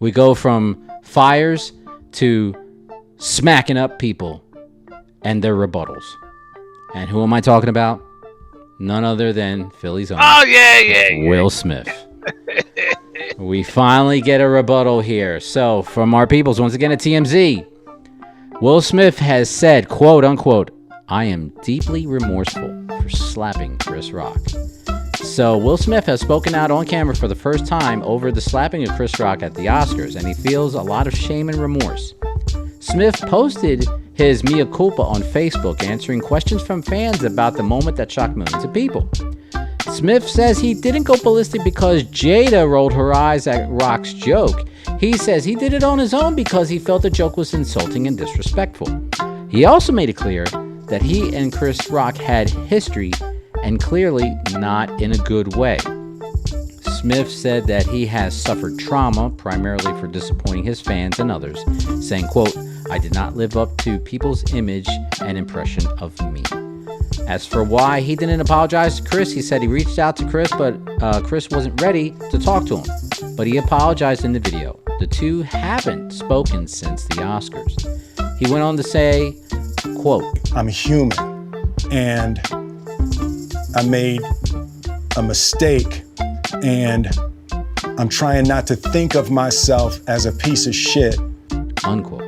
We go from fires to smacking up people and their rebuttals. And who am I talking about? None other than Philly's own. Oh, yeah. Will Smith. We finally get a rebuttal here. So, from our peoples, once again at TMZ, Will Smith has said, quote unquote, "I am deeply remorseful for slapping Chris Rock." So, Will Smith has spoken out on camera for the first time over the slapping of Chris Rock at the Oscars, and he feels a lot of shame and remorse. Smith posted his mea culpa on Facebook, answering questions from fans about the moment that shocked millions of people. Smith says he didn't go ballistic because Jada rolled her eyes at Rock's joke. He says he did it on his own because he felt the joke was insulting and disrespectful. He also made it clear that he and Chris Rock had history, and clearly not in a good way. Smith said that he has suffered trauma, primarily for disappointing his fans and others, saying, quote, "I did not live up to people's image and impression of me." As for why he didn't apologize to Chris, he said he reached out to Chris, but Chris wasn't ready to talk to him. But he apologized in the video. The two haven't spoken since the Oscars. He went on to say, quote, "I'm human, and I made a mistake, and I'm trying not to think of myself as a piece of shit," unquote.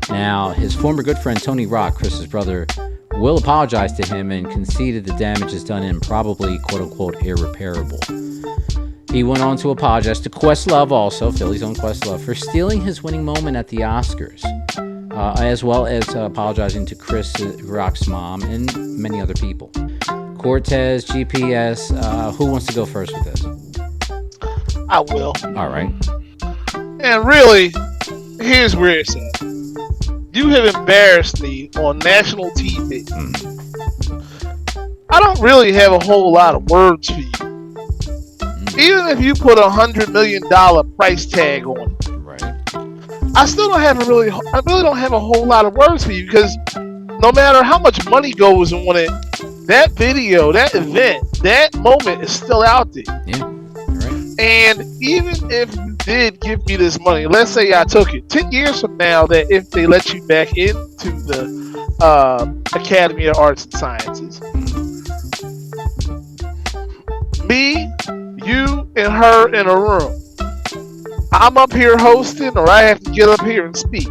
Now, his former good friend Tony Rock, Chris's brother, will apologize to him and conceded the damage is done and probably, quote-unquote, irreparable. He went on to apologize to Questlove also, Philly's own Questlove, for stealing his winning moment at the Oscars, as well as apologizing to Chris Rock's mom and many other people. Cortez, GPS, who wants to go first with this? I will. All right. And really, here's where it's at. You have embarrassed me on national TV. I don't really have a whole lot of words for you. Even if you put $100 million price tag on it, Right. I really don't have a whole lot of words for you, because no matter how much money goes on it, that video, that event, that moment is still out there. Yeah. Right. And even if you did give me this money, let's say I took it 10 years from now, that if they let you back into the Academy of Arts and Sciences, me, you, and her in a room, I'm up here hosting, or I have to get up here and speak.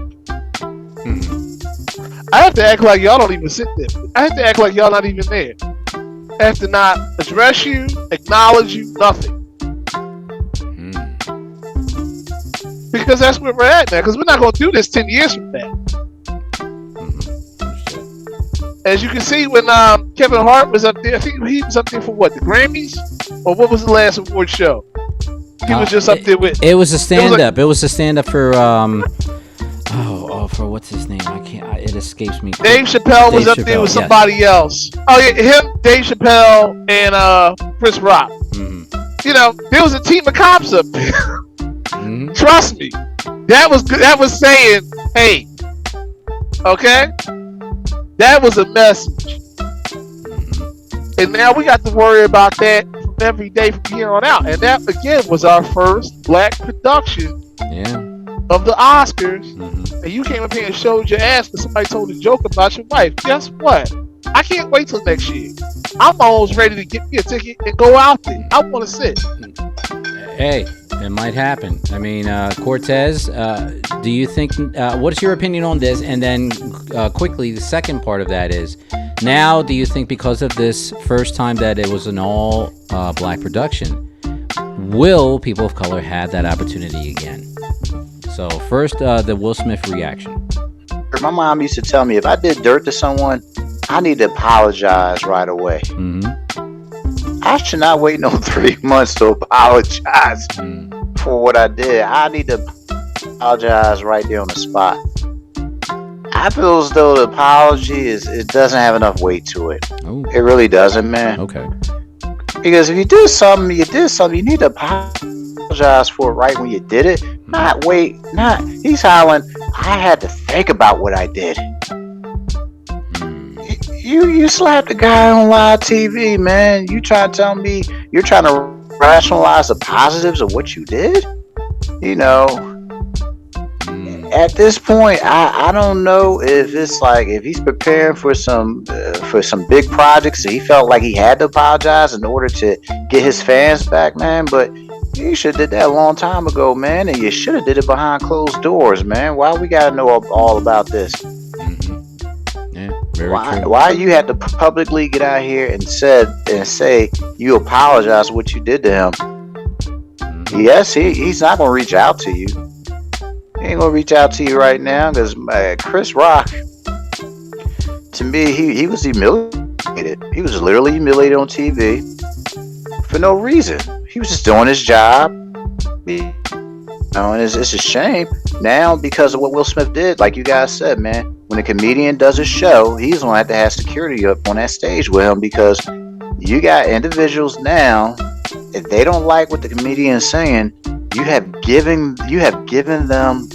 I have to act like y'all don't even sit there. I have to act like y'all not even there. I have to not address you, acknowledge you, nothing. Because that's where we're at now. Because we're not going to do this 10 years from now. As you can see, when Kevin Hart was up there, I think he was up there for what, the Grammys? Or what was the last award show? He was just up there with... It was a stand-up. It was a stand-up for... for what's his name? It escapes me. Dave Chappelle was up there with somebody else. Oh, yeah, him, Dave Chappelle, and Chris Rock. You know, there was a team of cops up there. Trust me, that was good. That was saying, hey, okay, that was a message. And now we got to worry about that every day from here on out. And that again was our first black production of the Oscars. And you came up here and showed your ass because somebody told a joke about your wife. Guess what? I can't wait till next year. I'm almost ready to get me a ticket and go out there. I want to sit. Hey, it might happen. I mean, Cortez, do you think, what is your opinion on this? And then quickly, the second part of that is, now do you think because of this first time that it was an all black production, will people of color have that opportunity again? So first, the Will Smith reaction. My mom used to tell me if I did dirt to someone, I need to apologize right away. I should not wait no 3 months to apologize for what I did. I need to apologize right there on the spot. I feel as though the apology it doesn't have enough weight to it. Ooh. It really doesn't, man. Okay. Because if you did something, you need to apologize for it right when you did it. Not wait. He's hollering, I had to think about what I did. You slapped the guy on live TV, man. You trying to tell me you're trying to rationalize the positives of what you did? You know, at this point, I don't know if it's like if he's preparing for some big projects. So he felt like he had to apologize in order to get his fans back, man. But you should have did that a long time ago, man, and you should have did it behind closed doors, man. Why we gotta know all about this? Mm-hmm. Yeah, very true. Why you had to publicly get out here and say you apologize for what you did to him? Mm-hmm. Yes, he's not gonna reach out to you. He ain't gonna reach out to you right now because Chris Rock, to me, he was humiliated. He was literally humiliated on TV for no reason. He was just doing his job. And it's a shame now because of what Will Smith did. Like you guys said, man, when a comedian does a show, he's gonna have security up on that stage with him because you got individuals now. If they don't like what the comedian is saying, you have given them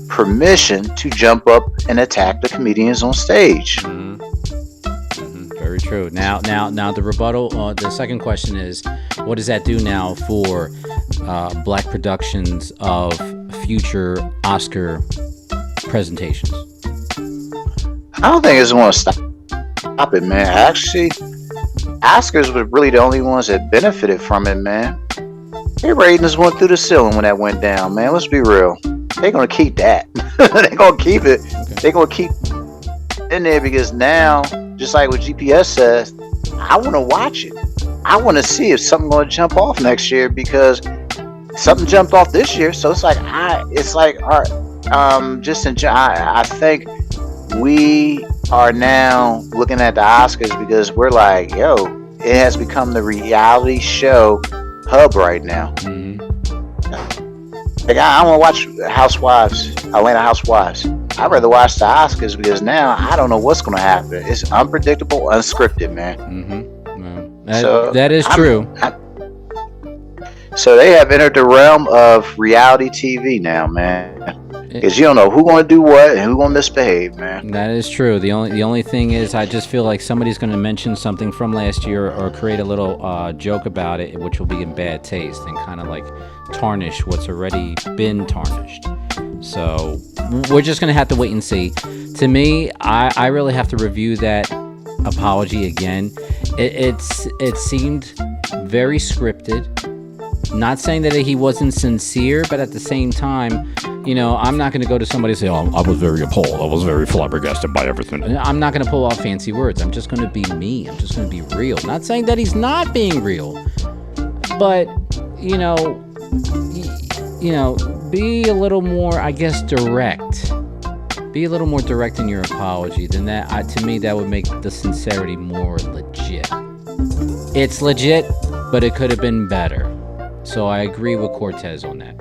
permission to jump up and attack the comedians on stage. Mm-hmm. Mm-hmm. Very true. Now the rebuttal. The second question is, what does that do now for black productions of future Oscar presentations? I don't think it's going to stop it, man. Actually, Oscars were really the only ones that benefited from it, man. Their ratings went through the ceiling when that went down, man. Let's be real. They're gonna keep that. They're gonna keep it. Okay. They're gonna keep it in there because now, just like what GPS says, I want to watch it. I want to see if something gonna jump off next year because something jumped off this year. So it's like I think we are now looking at the Oscars because we're like, yo, it has become the reality show hub right now. Mm-hmm. Like I want to watch Atlanta Housewives. I'd rather watch the Oscars because now I don't know what's going to happen. It's unpredictable, unscripted, man. Mm-hmm. That is true. So they have entered the realm of reality TV now, man. Because you don't know who's going to do what and who's going to misbehave, man. That is true. The only thing is, I just feel like somebody's going to mention something from last year or create a little joke about it, which will be in bad taste and kind of like tarnish what's already been tarnished. So we're just going to have to wait and see. To me, I really have to review that apology again. It seemed very scripted. Not saying that he wasn't sincere, but at the same time, you know, I'm not going to go to somebody and say, oh, I was very appalled. I was very flabbergasted by everything. I'm not going to pull off fancy words. I'm just going to be me. I'm just going to be real. Not saying that he's not being real, but, you know, be a little more, I guess, direct. Be a little more direct in your apology than that. To me, that would make the sincerity more legit. It's legit, but it could have been better. So I agree with Cortez on that.